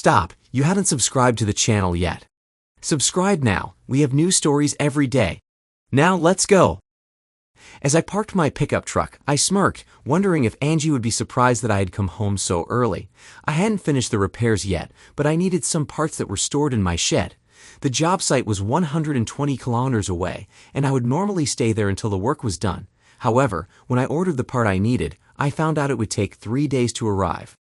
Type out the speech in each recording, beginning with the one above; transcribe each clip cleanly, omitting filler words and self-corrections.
Stop, you haven't subscribed to the channel yet. Subscribe now, we have new stories every day. Now let's go. As I parked my pickup truck, I smirked, wondering if Angie would be surprised that I had come home so early. I hadn't finished the repairs yet, but I needed some parts that were stored in my shed. The job site was 120 kilometers away, and I would normally stay there until the work was done. However, when I ordered the part I needed, I found out it would take 3 days to arrive.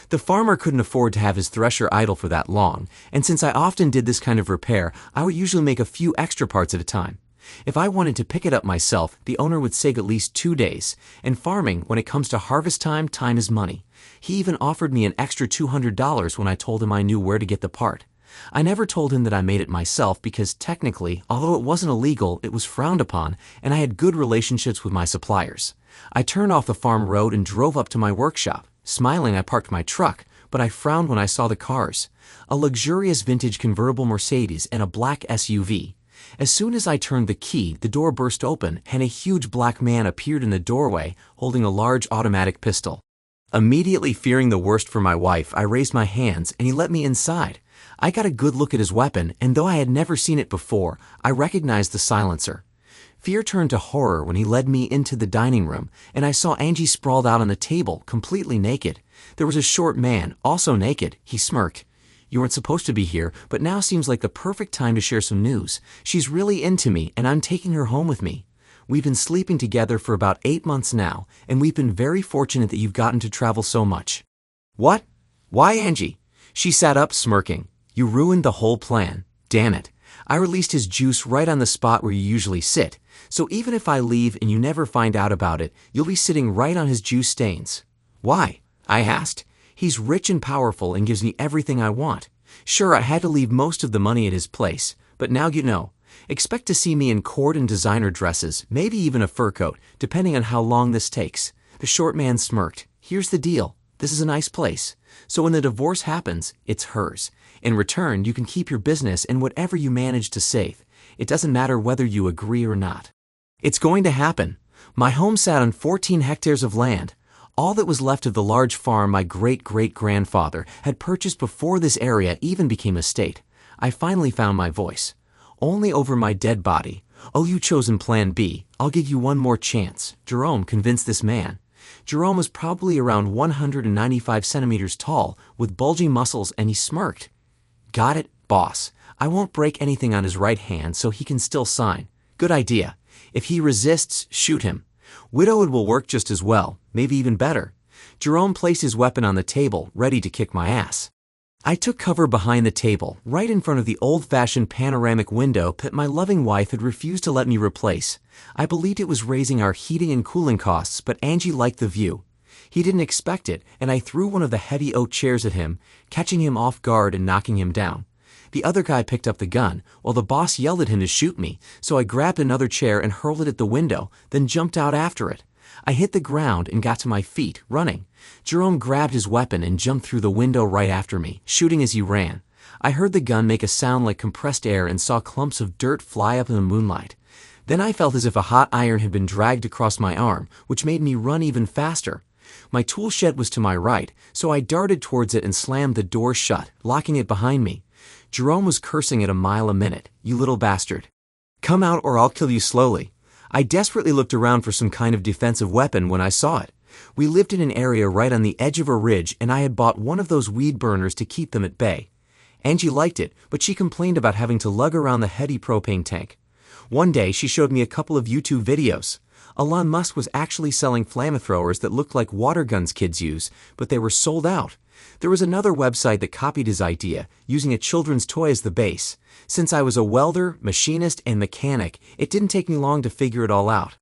The farmer couldn't afford to have his thresher idle for that long, and since I often did this kind of repair, I would usually make a few extra parts at a time. If I wanted to pick it up myself, the owner would save at least 2 days, and farming, when it comes to harvest time, time is money. He even offered me an extra $200 when I told him I knew where to get the part. I never told him that I made it myself because technically, although it wasn't illegal, it was frowned upon, and I had good relationships with my suppliers. I turned off the farm road and drove up to my workshop. Smiling, I parked my truck, but I frowned when I saw the cars. A luxurious vintage convertible Mercedes and a black SUV. As soon as I turned the key, the door burst open and a huge black man appeared in the doorway holding a large automatic pistol. Immediately fearing the worst for my wife, I raised my hands and he let me inside. I got a good look at his weapon, and though I had never seen it before, I recognized the silencer. Fear turned to horror when he led me into the dining room, and I saw Angie sprawled out on the table, completely naked. There was a short man, also naked. He smirked. "You weren't supposed to be here, but now seems like the perfect time to share some news. She's really into me, and I'm taking her home with me. We've been sleeping together for about 8 months now, and we've been very fortunate that you've gotten to travel so much." "What? Why, Angie?" She sat up, smirking. "You ruined the whole plan. Damn it. I released his juice right on the spot where you usually sit, so even if I leave and you never find out about it, you'll be sitting right on his juice stains." "Why?" I asked. "He's rich and powerful and gives me everything I want. Sure, I had to leave most of the money at his place, but now you know. Expect to see me in court and designer dresses, maybe even a fur coat, depending on how long this takes." The short man smirked. "Here's the deal. This is a nice place. So when the divorce happens, it's hers. In return, you can keep your business and whatever you manage to save. It doesn't matter whether you agree or not." It's going to happen. My home sat on 14 hectares of land. All that was left of the large farm my great-great-grandfather had purchased before this area even became a state. I finally found my voice. "Only over my dead body. Oh, you chosen plan B. I'll give you one more chance." Jerome convinced this man. Jerome was probably around 195 centimeters tall, with bulging muscles, and he smirked. "Got it, boss. I won't break anything on his right hand so he can still sign. Good idea. If he resists, shoot him. Widowed will work just as well, maybe even better." Jerome placed his weapon on the table, ready to kick my ass. I took cover behind the table, right in front of the old-fashioned panoramic window that my loving wife had refused to let me replace. I believed it was raising our heating and cooling costs, but Angie liked the view. He didn't expect it, and I threw one of the heavy oak chairs at him, catching him off guard and knocking him down. The other guy picked up the gun, while the boss yelled at him to shoot me, so I grabbed another chair and hurled it at the window, then jumped out after it. I hit the ground and got to my feet, running. Jerome grabbed his weapon and jumped through the window right after me, shooting as he ran. I heard the gun make a sound like compressed air and saw clumps of dirt fly up in the moonlight. Then I felt as if a hot iron had been dragged across my arm, which made me run even faster. My tool shed was to my right, so I darted towards it and slammed the door shut, locking it behind me. Jerome was cursing at a mile a minute. "You little bastard. Come out or I'll kill you slowly." I desperately looked around for some kind of defensive weapon when I saw it. We lived in an area right on the edge of a ridge, and I had bought one of those weed burners to keep them at bay. Angie liked it, but she complained about having to lug around the heavy propane tank. One day, she showed me a couple of YouTube videos. Elon Musk was actually selling flamethrowers that looked like water guns kids use, but they were sold out. There was another website that copied his idea, using a children's toy as the base. Since I was a welder, machinist, and mechanic, it didn't take me long to figure it all out.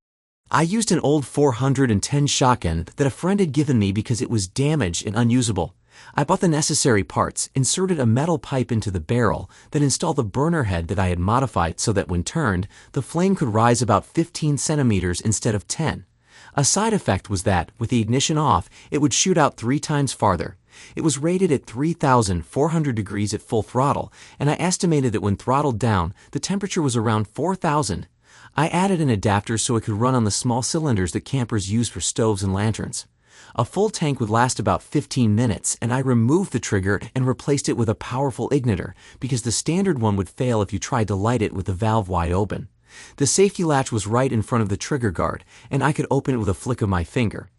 I used an old 410 shotgun that a friend had given me because it was damaged and unusable. I bought the necessary parts, inserted a metal pipe into the barrel, then installed the burner head that I had modified so that when turned, the flame could rise about 15 centimeters instead of 10. A side effect was that, with the ignition off, it would shoot out 3 times farther. It was rated at 3,400 degrees at full throttle, and I estimated that when throttled down, the temperature was around 4,000. I added an adapter so it could run on the small cylinders that campers use for stoves and lanterns. A full tank would last about 15 minutes, and I removed the trigger and replaced it with a powerful igniter because the standard one would fail if you tried to light it with the valve wide open. The safety latch was right in front of the trigger guard, and I could open it with a flick of my finger.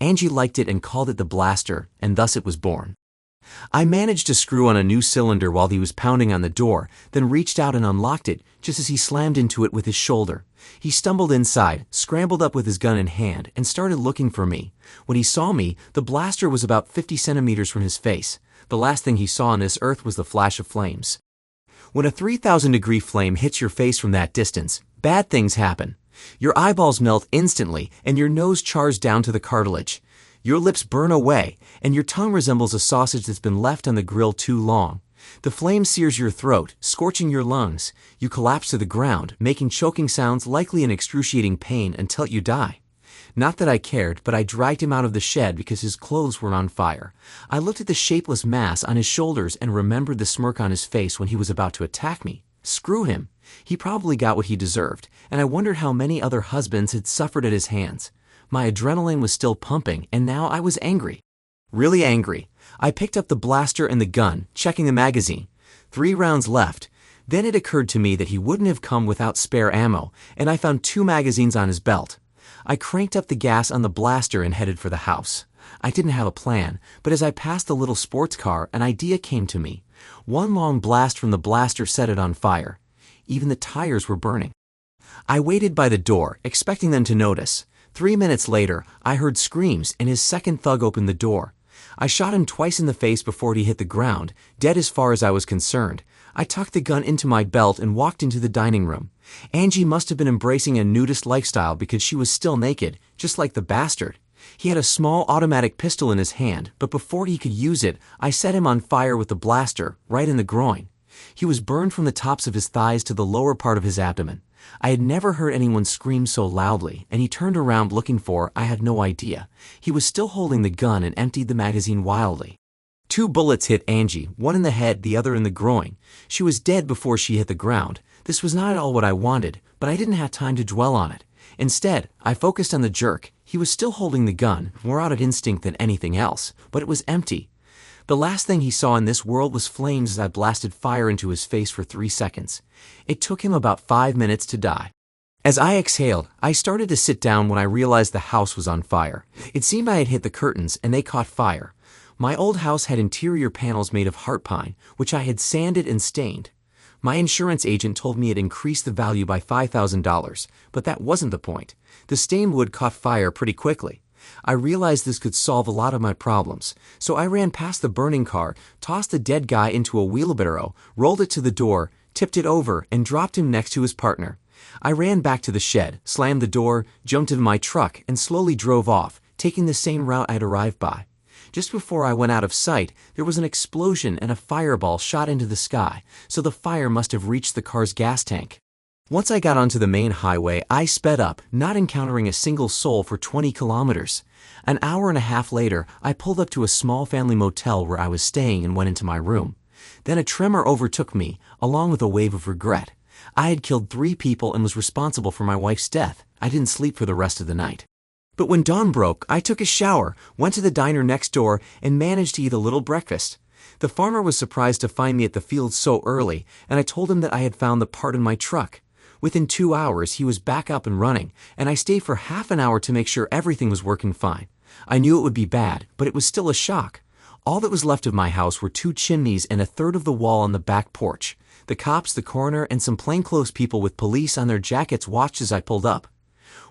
Angie liked it and called it the blaster, and thus it was born. I managed to screw on a new cylinder while he was pounding on the door, then reached out and unlocked it just as he slammed into it with his shoulder. He stumbled inside, scrambled up with his gun in hand, and started looking for me. When he saw me, the blaster was about 50 centimeters from his face. The last thing he saw on this earth was the flash of flames. When a 3,000-degree flame hits your face from that distance, bad things happen. Your eyeballs melt instantly, and your nose chars down to the cartilage. Your lips burn away, and your tongue resembles a sausage that's been left on the grill too long. The flame sears your throat, scorching your lungs. You collapse to the ground, making choking sounds, likely in excruciating pain, until you die. Not that I cared, but I dragged him out of the shed because his clothes were on fire. I looked at the shapeless mass on his shoulders and remembered the smirk on his face when he was about to attack me. Screw him. He probably got what he deserved, and I wondered how many other husbands had suffered at his hands. My adrenaline was still pumping, and now I was angry. Really angry. I picked up the blaster and the gun, checking the magazine. 3 rounds left. Then it occurred to me that he wouldn't have come without spare ammo, and I found 2 magazines on his belt. I cranked up the gas on the blaster and headed for the house. I didn't have a plan, but as I passed the little sports car, an idea came to me. One long blast from the blaster set it on fire. Even the tires were burning. I waited by the door, expecting them to notice. 3 minutes later, I heard screams, and his second thug opened the door. I shot him twice in the face before he hit the ground, dead as far as I was concerned. I tucked the gun into my belt and walked into the dining room. Angie must have been embracing a nudist lifestyle because she was still naked, just like the bastard. He had a small automatic pistol in his hand, but before he could use it, I set him on fire with the blaster, right in the groin. He was burned from the tops of his thighs to the lower part of his abdomen. I had never heard anyone scream so loudly, and he turned around looking for, I had no idea. He was still holding the gun and emptied the magazine wildly. 2 bullets hit Angie, one in the head, the other in the groin. She was dead before she hit the ground. This was not at all what I wanted, but I didn't have time to dwell on it. Instead, I focused on the jerk. He was still holding the gun, more out of instinct than anything else, but it was empty. The last thing he saw in this world was flames as I blasted fire into his face for 3 seconds. It took him about 5 minutes to die. As I exhaled, I started to sit down when I realized the house was on fire. It seemed I had hit the curtains, and they caught fire. My old house had interior panels made of heart pine, which I had sanded and stained. My insurance agent told me it increased the value by $5,000, but that wasn't the point. The stained wood caught fire pretty quickly. I realized this could solve a lot of my problems, so I ran past the burning car, tossed the dead guy into a wheelbarrow, rolled it to the door, tipped it over, and dropped him next to his partner. I ran back to the shed, slammed the door, jumped into my truck, and slowly drove off, taking the same route I'd arrived by. Just before I went out of sight, there was an explosion and a fireball shot into the sky, so the fire must have reached the car's gas tank. Once I got onto the main highway, I sped up, not encountering a single soul for 20 kilometers. An hour and a half later, I pulled up to a small family motel where I was staying and went into my room. Then a tremor overtook me, along with a wave of regret. I had killed 3 people and was responsible for my wife's death. I didn't sleep for the rest of the night. But when dawn broke, I took a shower, went to the diner next door, and managed to eat a little breakfast. The farmer was surprised to find me at the field so early, and I told him that I had found the part in my truck. Within 2 hours, he was back up and running, and I stayed for half an hour to make sure everything was working fine. I knew it would be bad, but it was still a shock. All that was left of my house were 2 chimneys and a third of the wall on the back porch. The cops, the coroner, and some plainclothes people with police on their jackets watched as I pulled up.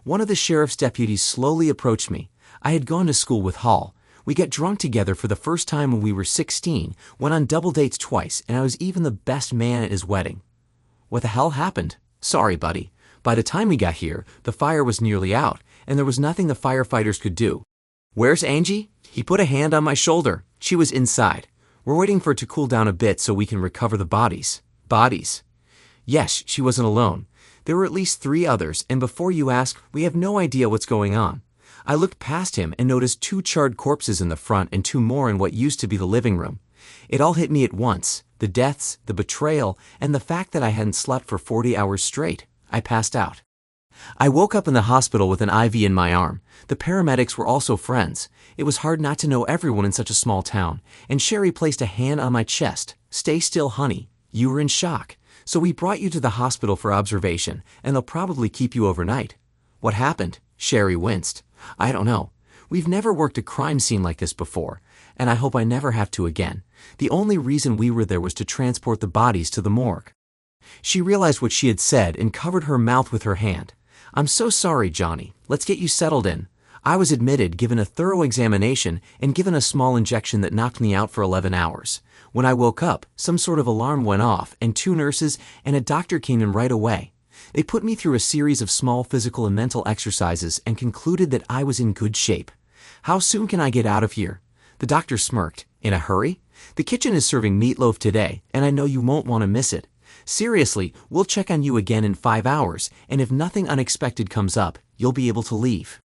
One of the sheriff's deputies slowly approached me. I had gone to school with Hall. We got drunk together for the first time when we were 16, went on double dates twice, and I was even the best man at his wedding. What the hell happened? Sorry, buddy. By the time we got here, the fire was nearly out, and there was nothing the firefighters could do. Where's Angie? He put a hand on my shoulder. She was inside. We're waiting for it to cool down a bit so we can recover the bodies. Bodies? Yes, she wasn't alone. There were at least 3 others, and before you ask, we have no idea what's going on. I looked past him and noticed 2 charred corpses in the front and 2 more in what used to be the living room. It all hit me at once. The deaths, the betrayal, and the fact that I hadn't slept for 40 hours straight. I passed out. I woke up in the hospital with an IV in my arm. The paramedics were also friends. It was hard not to know everyone in such a small town, and Sherry placed a hand on my chest. Stay still, honey. You were in shock. So we brought you to the hospital for observation, and they'll probably keep you overnight. What happened? Sherry winced. I don't know. We've never worked a crime scene like this before, and I hope I never have to again. The only reason we were there was to transport the bodies to the morgue. She realized what she had said and covered her mouth with her hand. I'm so sorry, Johnny. Let's get you settled in. I was admitted, given a thorough examination, and given a small injection that knocked me out for 11 hours. When I woke up, some sort of alarm went off, and 2 nurses and a doctor came in right away. They put me through a series of small physical and mental exercises and concluded that I was in good shape. How soon can I get out of here? The doctor smirked. In a hurry? The kitchen is serving meatloaf today, and I know you won't want to miss it. Seriously, we'll check on you again in 5 hours, and if nothing unexpected comes up, you'll be able to leave.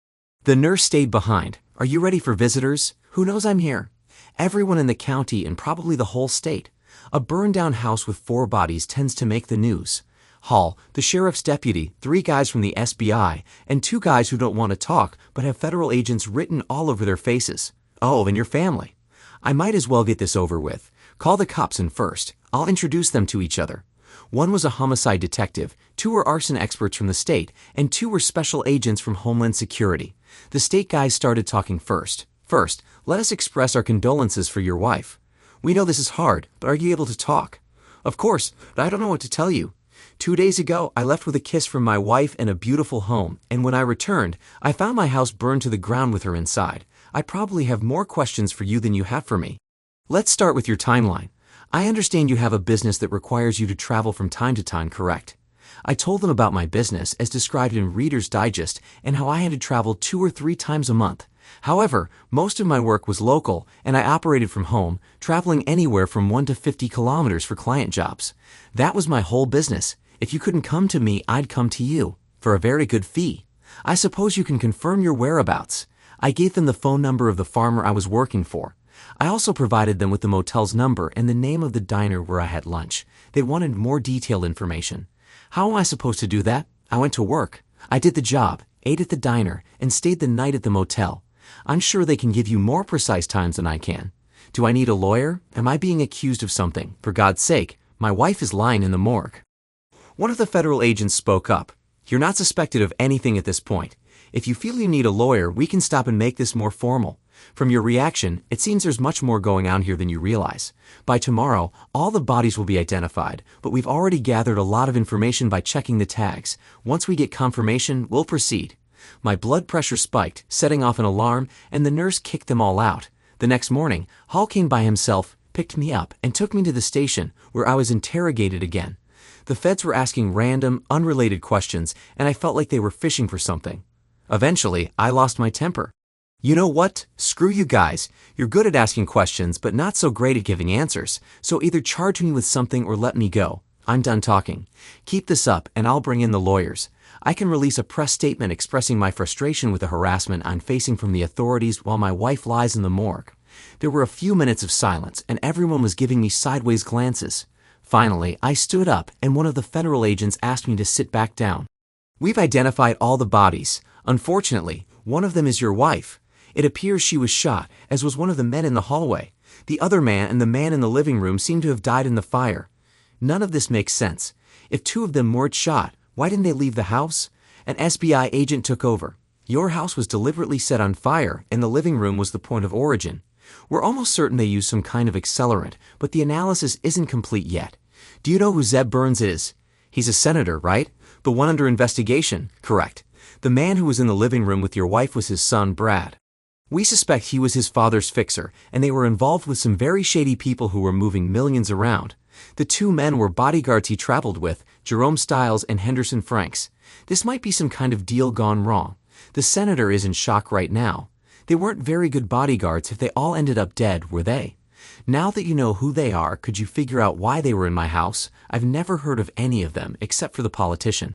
The nurse stayed behind. Are you ready for visitors? Who knows I'm here? Everyone in the county and probably the whole state. A burned-down house with 4 bodies tends to make the news. Hall, the sheriff's deputy, 3 guys from the SBI, and 2 guys who don't want to talk but have federal agents written all over their faces. Oh, and your family. I might as well get this over with. Call the cops in first. I'll introduce them to each other. 1 was a homicide detective, 2 were arson experts from the state, and 2 were special agents from Homeland Security. The state guys started talking first. First, let us express our condolences for your wife. We know this is hard, but are you able to talk? Of course, but I don't know what to tell you. 2 days ago, I left with a kiss from my wife and a beautiful home, and when I returned, I found my house burned to the ground with her inside. I probably have more questions for you than you have for me. Let's start with your timeline. I understand you have a business that requires you to travel from time to time, correct? I told them about my business as described in Reader's Digest and how I had to travel 2 or 3 times a month. However, most of my work was local and I operated from home, traveling anywhere from 1 to 50 kilometers for client jobs. That was my whole business. If you couldn't come to me, I'd come to you, for a very good fee. I suppose you can confirm your whereabouts. I gave them the phone number of the farmer I was working for. I also provided them with the motel's number and the name of the diner where I had lunch. They wanted more detailed information. How am I supposed to do that? I went to work. I did the job, ate at the diner, and stayed the night at the motel. I'm sure they can give you more precise times than I can. Do I need a lawyer? Am I being accused of something? For God's sake, my wife is lying in the morgue. One of the federal agents spoke up. You're not suspected of anything at this point. If you feel you need a lawyer, we can stop and make this more formal. From your reaction, it seems there's much more going on here than you realize. By tomorrow, all the bodies will be identified, but we've already gathered a lot of information by checking the tags. Once we get confirmation, we'll proceed. My blood pressure spiked, setting off an alarm, and the nurse kicked them all out. The next morning, Hall came by himself, picked me up, and took me to the station, where I was interrogated again. The feds were asking random, unrelated questions, and I felt like they were fishing for something. Eventually, I lost my temper. You know what? Screw you guys. You're good at asking questions, but not so great at giving answers. So either charge me with something or let me go. I'm done talking. Keep this up, and I'll bring in the lawyers. I can release a press statement expressing my frustration with the harassment I'm facing from the authorities while my wife lies in the morgue. There were a few minutes of silence, and everyone was giving me sideways glances. Finally, I stood up, and one of the federal agents asked me to sit back down. We've identified all the bodies. Unfortunately, one of them is your wife. It appears she was shot, as was one of the men in the hallway. The other man and the man in the living room seem to have died in the fire. None of this makes sense. If 2 of them weren't shot, why didn't they leave the house? An SBI agent took over. Your house was deliberately set on fire, and the living room was the point of origin. We're almost certain they used some kind of accelerant, but the analysis isn't complete yet. Do you know who Zeb Burns is? He's a senator, right? The one under investigation? Correct. The man who was in the living room with your wife was his son, Brad. We suspect he was his father's fixer, and they were involved with some very shady people who were moving millions around. The 2 men were bodyguards he traveled with, Jerome Stiles and Henderson Franks. This might be some kind of deal gone wrong. The senator is in shock right now. They weren't very good bodyguards if they all ended up dead, were they? Now that you know who they are, could you figure out why they were in my house? I've never heard of any of them, except for the politician.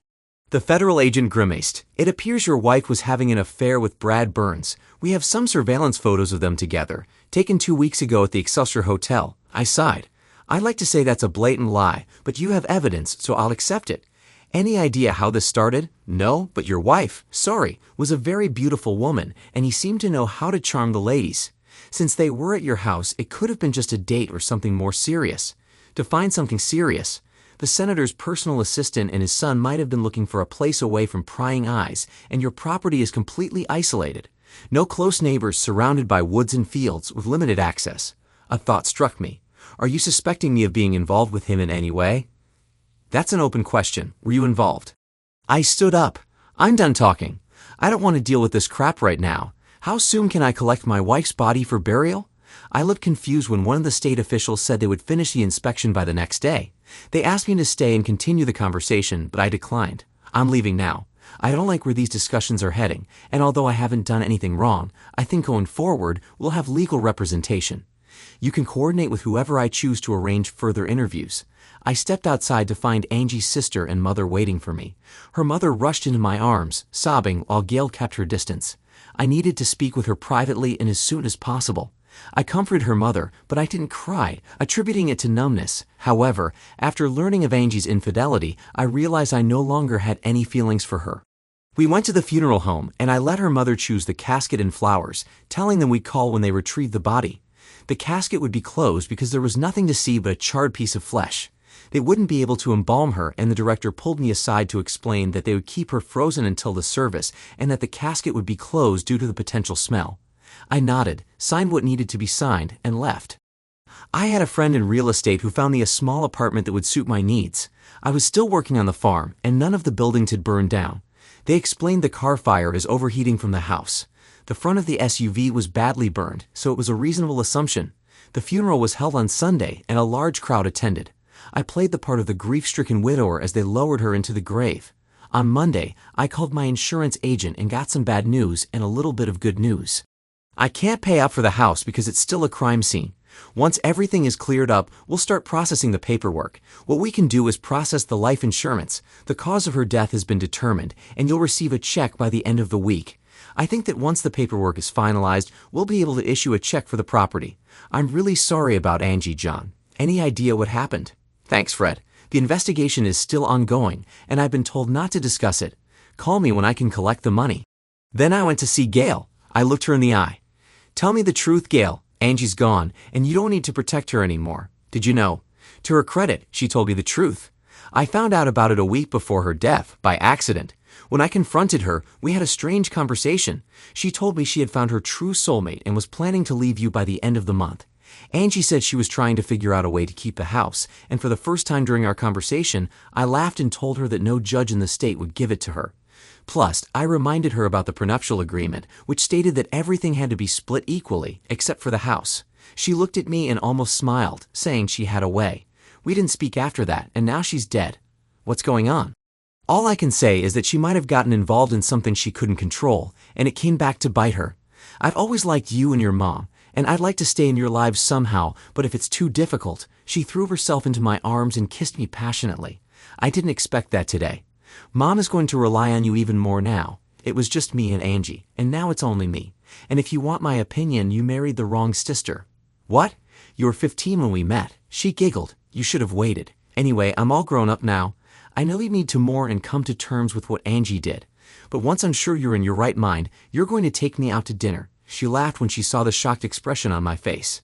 The federal agent grimaced. It appears your wife was having an affair with Brad Burns. We have some surveillance photos of them together, taken 2 weeks ago at the Excelsior Hotel. I sighed. I'd like to say that's a blatant lie, but you have evidence, so I'll accept it. Any idea how this started? No, but your wife, sorry, was a very beautiful woman, and he seemed to know how to charm the ladies. Since they were at your house, it could have been just a date or something more serious. To find something serious, the senator's personal assistant and his son might have been looking for a place away from prying eyes, and your property is completely isolated. No close neighbors, surrounded by woods and fields with limited access. A thought struck me. Are you suspecting me of being involved with him in any way? That's an open question. Were you involved? I stood up. I'm done talking. I don't want to deal with this crap right now. How soon can I collect my wife's body for burial? I looked confused when one of the state officials said they would finish the inspection by the next day. They asked me to stay and continue the conversation, but I declined. I'm leaving now. I don't like where these discussions are heading, and although I haven't done anything wrong, I think going forward we'll have legal representation. You can coordinate with whoever I choose to arrange further interviews. I stepped outside to find Angie's sister and mother waiting for me. Her mother rushed into my arms, sobbing, while Gail kept her distance. I needed to speak with her privately and as soon as possible. I comforted her mother, but I didn't cry, attributing it to numbness. However, after learning of Angie's infidelity, I realized I no longer had any feelings for her. We went to the funeral home, and I let her mother choose the casket and flowers, telling them we'd call when they retrieved the body. The casket would be closed because there was nothing to see but a charred piece of flesh. They wouldn't be able to embalm her, and the director pulled me aside to explain that they would keep her frozen until the service and that the casket would be closed due to the potential smell. I nodded, signed what needed to be signed, and left. I had a friend in real estate who found me a small apartment that would suit my needs. I was still working on the farm, and none of the buildings had burned down. They explained the car fire is overheating from the house. The front of the SUV was badly burned, so it was a reasonable assumption. The funeral was held on Sunday, and a large crowd attended. I played the part of the grief-stricken widower as they lowered her into the grave. On Monday, I called my insurance agent and got some bad news and a little bit of good news. I can't pay out for the house because it's still a crime scene. Once everything is cleared up, we'll start processing the paperwork. What we can do is process the life insurance. The cause of her death has been determined, and you'll receive a check by the end of the week. I think that once the paperwork is finalized, we'll be able to issue a check for the property. I'm really sorry about Angie, John. Any idea what happened? Thanks, Fred. The investigation is still ongoing, and I've been told not to discuss it. Call me when I can collect the money. Then I went to see Gail. I looked her in the eye. Tell me the truth, Gail. Angie's gone, and you don't need to protect her anymore. Did you know? To her credit, she told me the truth. I found out about it a week before her death, by accident. When I confronted her, we had a strange conversation. She told me she had found her true soulmate and was planning to leave you by the end of the month. Angie said she was trying to figure out a way to keep the house, and for the first time during our conversation, I laughed and told her that no judge in the state would give it to her. Plus, I reminded her about the prenuptial agreement, which stated that everything had to be split equally, except for the house. She looked at me and almost smiled, saying she had a way. We didn't speak after that, and now she's dead. What's going on? All I can say is that she might have gotten involved in something she couldn't control, and it came back to bite her. I've always liked you and your mom, and I'd like to stay in your lives somehow, but if it's too difficult, she threw herself into my arms and kissed me passionately. I didn't expect that today. Mom is going to rely on you even more now. It was just me and Angie, and now it's only me. And if you want my opinion, you married the wrong sister. What? You were 15 when we met. She giggled. You should have waited. Anyway, I'm all grown up now. I know you need to mourn and come to terms with what Angie did. But once I'm sure you're in your right mind, you're going to take me out to dinner. She laughed when she saw the shocked expression on my face.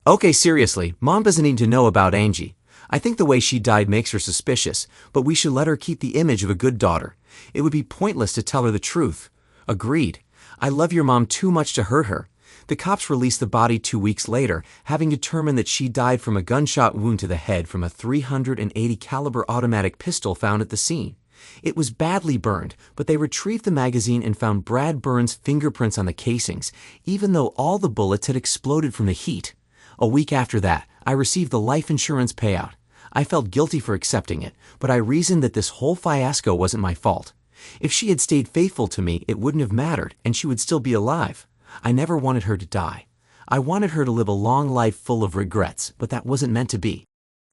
Okay, seriously, Mom doesn't need to know about Angie. I think the way she died makes her suspicious, but we should let her keep the image of a good daughter. It would be pointless to tell her the truth. Agreed. I love your mom too much to hurt her. The cops released the body 2 weeks later, having determined that she died from a gunshot wound to the head from a .380 caliber automatic pistol found at the scene. It was badly burned, but they retrieved the magazine and found Brad Burns' fingerprints on the casings, even though all the bullets had exploded from the heat. A week after that, I received the life insurance payout. I felt guilty for accepting it, but I reasoned that this whole fiasco wasn't my fault. If she had stayed faithful to me, it wouldn't have mattered, and she would still be alive. I never wanted her to die. I wanted her to live a long life full of regrets, but that wasn't meant to be.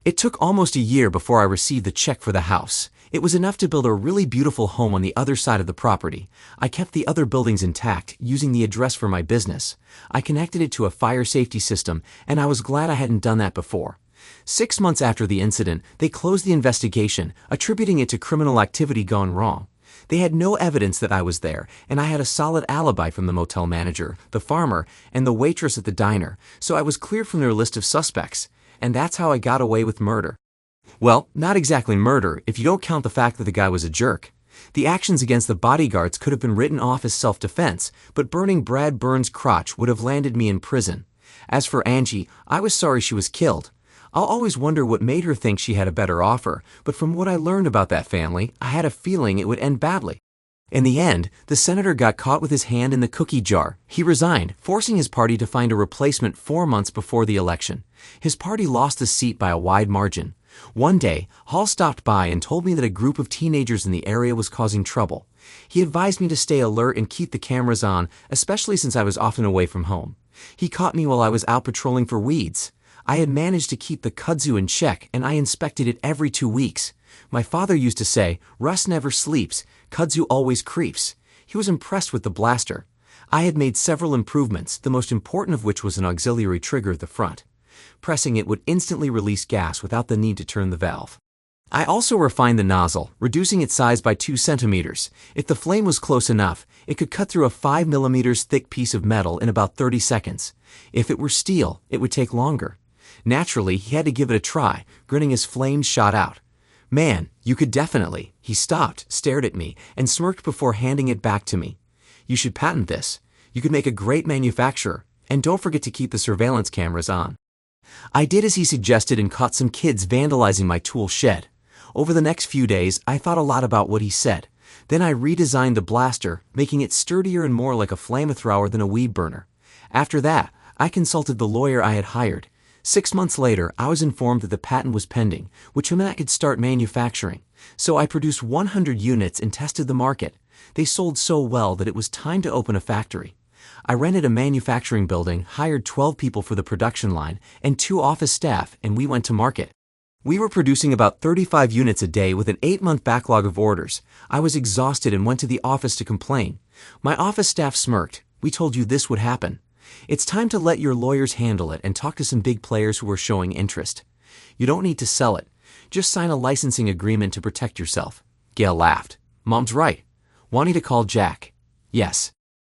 It took almost a year before I received the check for the house. It was enough to build a really beautiful home on the other side of the property. I kept the other buildings intact, using the address for my business. I connected it to a fire safety system, and I was glad I hadn't done that before. 6 months after the incident, they closed the investigation, attributing it to criminal activity gone wrong. They had no evidence that I was there, and I had a solid alibi from the motel manager, the farmer, and the waitress at the diner, so I was cleared from their list of suspects. And that's how I got away with murder. Well, not exactly murder, if you don't count the fact that the guy was a jerk. The actions against the bodyguards could have been written off as self-defense, but burning Brad Burns' crotch would have landed me in prison. As for Angie, I was sorry she was killed. I'll always wonder what made her think she had a better offer, but from what I learned about that family, I had a feeling it would end badly. In the end, the senator got caught with his hand in the cookie jar. He resigned, forcing his party to find a replacement 4 months before the election. His party lost the seat by a wide margin. One day, Hall stopped by and told me that a group of teenagers in the area was causing trouble. He advised me to stay alert and keep the cameras on, especially since I was often away from home. He caught me while I was out patrolling for weeds. I had managed to keep the kudzu in check, and I inspected it every 2 weeks. My father used to say, "Russ never sleeps, kudzu always creeps." He was impressed with the blaster. I had made several improvements, the most important of which was an auxiliary trigger at the front. Pressing it would instantly release gas without the need to turn the valve. I also refined the nozzle, reducing its size by 2 centimeters. If the flame was close enough, it could cut through a 5 millimeters thick piece of metal in about 30 seconds. If it were steel, it would take longer. Naturally, he had to give it a try, grinning as flames shot out. "Man, you could definitely." He stopped, stared at me, and smirked before handing it back to me. "You should patent this. You could make a great manufacturer. And don't forget to keep the surveillance cameras on." I did as he suggested and caught some kids vandalizing my tool shed. Over the next few days, I thought a lot about what he said. Then I redesigned the blaster, making it sturdier and more like a flamethrower than a weed burner. After that, I consulted the lawyer I had hired. 6 months later, I was informed that the patent was pending, which meant I could start manufacturing. So I produced 100 units and tested the market. They sold so well that it was time to open a factory. I rented a manufacturing building, hired 12 people for the production line, and 2 office staff, and we went to market. We were producing about 35 units a day with an 8-month backlog of orders. I was exhausted and went to the office to complain. My office staff smirked. "We told you this would happen. It's time to let your lawyers handle it and talk to some big players who are showing interest. You don't need to sell it. Just sign a licensing agreement to protect yourself." Gail laughed. "Mom's right. Wanting to call Jack?" "Yes."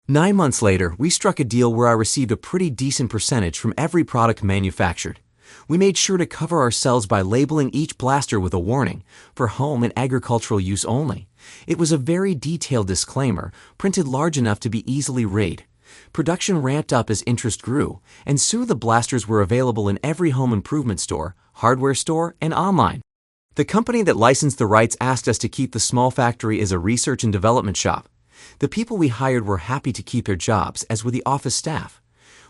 9 months later, we struck a deal where I received a pretty decent percentage from every product manufactured. We made sure to cover ourselves by labeling each blaster with a warning, for home and agricultural use only. It was a very detailed disclaimer, printed large enough to be easily read. Production ramped up as interest grew, and soon the blasters were available in every home improvement store, hardware store, and online. The company that licensed the rights asked us to keep the small factory as a research and development shop. The people we hired were happy to keep their jobs, as were the office staff.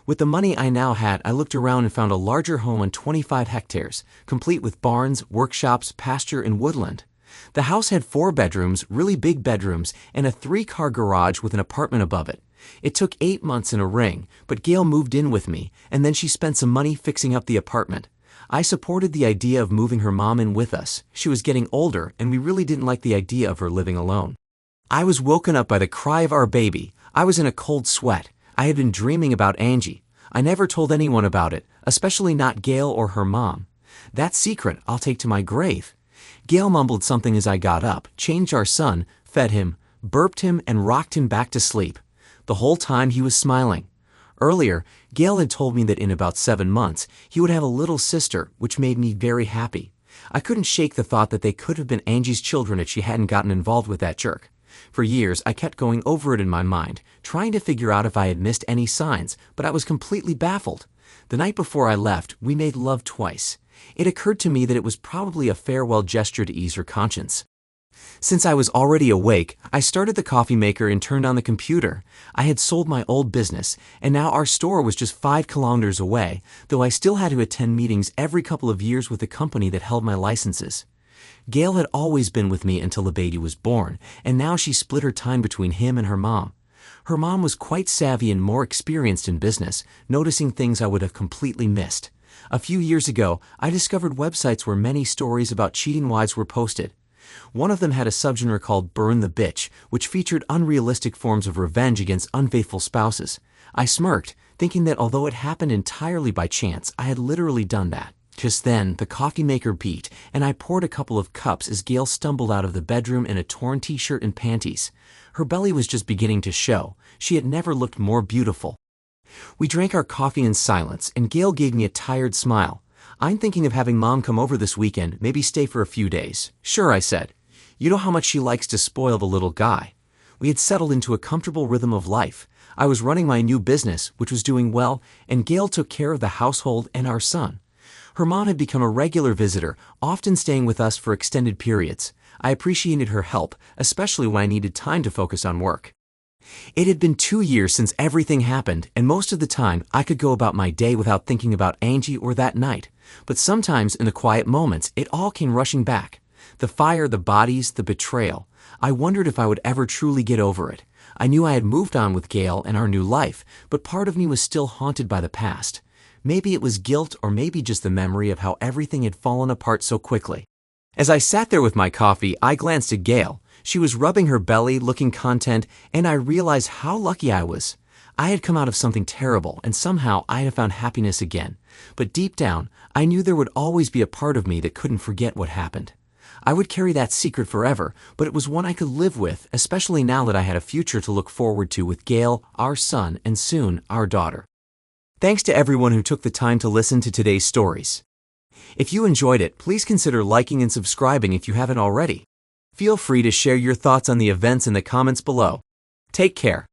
With the money I now had, I looked around and found a larger home on 25 hectares, complete with barns, workshops, pasture, and woodland. The house had 4 bedrooms, really big bedrooms, and a 3-car garage with an apartment above it. It took 8 months and a ring, but Gail moved in with me, and then she spent some money fixing up the apartment. I supported the idea of moving her mom in with us. She was getting older, and we really didn't like the idea of her living alone. I was woken up by the cry of our baby. I was in a cold sweat. I had been dreaming about Angie. I never told anyone about it, especially not Gail or her mom. That secret I'll take to my grave. Gail mumbled something as I got up, changed our son, fed him, burped him, and rocked him back to sleep. The whole time he was smiling. Earlier, Gail had told me that in about 7 months, he would have a little sister, which made me very happy. I couldn't shake the thought that they could have been Angie's children if she hadn't gotten involved with that jerk. For years, I kept going over it in my mind, trying to figure out if I had missed any signs, but I was completely baffled. The night before I left, we made love twice. It occurred to me that it was probably a farewell gesture to ease her conscience. Since I was already awake, I started the coffee maker and turned on the computer. I had sold my old business, and now our store was just 5 kilometers away, though I still had to attend meetings every couple of years with the company that held my licenses. Gail had always been with me until the baby was born, and now she split her time between him and her mom. Her mom was quite savvy and more experienced in business, noticing things I would have completely missed. A few years ago, I discovered websites where many stories about cheating wives were posted. One of them had a subgenre called Burn the Bitch, which featured unrealistic forms of revenge against unfaithful spouses. I smirked, thinking that although it happened entirely by chance, I had literally done that. Just then, the coffee maker beeped, and I poured a couple of cups as Gail stumbled out of the bedroom in a torn t-shirt and panties. Her belly was just beginning to show. She had never looked more beautiful. We drank our coffee in silence, and Gail gave me a tired smile. "I'm thinking of having Mom come over this weekend, maybe stay for a few days." "Sure," I said. "You know how much she likes to spoil the little guy." We had settled into a comfortable rhythm of life. I was running my new business, which was doing well, and Gail took care of the household and our son. Her mom had become a regular visitor, often staying with us for extended periods. I appreciated her help, especially when I needed time to focus on work. It had been 2 years since everything happened, and most of the time I could go about my day without thinking about Angie or that night. But sometimes in the quiet moments, it all came rushing back. The fire, the bodies, the betrayal. I wondered if I would ever truly get over it. I knew I had moved on with Gail and our new life, but part of me was still haunted by the past. Maybe it was guilt, or maybe just the memory of how everything had fallen apart so quickly. As I sat there with my coffee, I glanced at Gail. She was rubbing her belly, looking content, and I realized how lucky I was. I had come out of something terrible, and somehow I had found happiness again. But deep down, I knew there would always be a part of me that couldn't forget what happened. I would carry that secret forever, but it was one I could live with, especially now that I had a future to look forward to with Gail, our son, and soon our daughter. Thanks to everyone who took the time to listen to today's stories. If you enjoyed it, please consider liking and subscribing if you haven't already. Feel free to share your thoughts on the events in the comments below. Take care.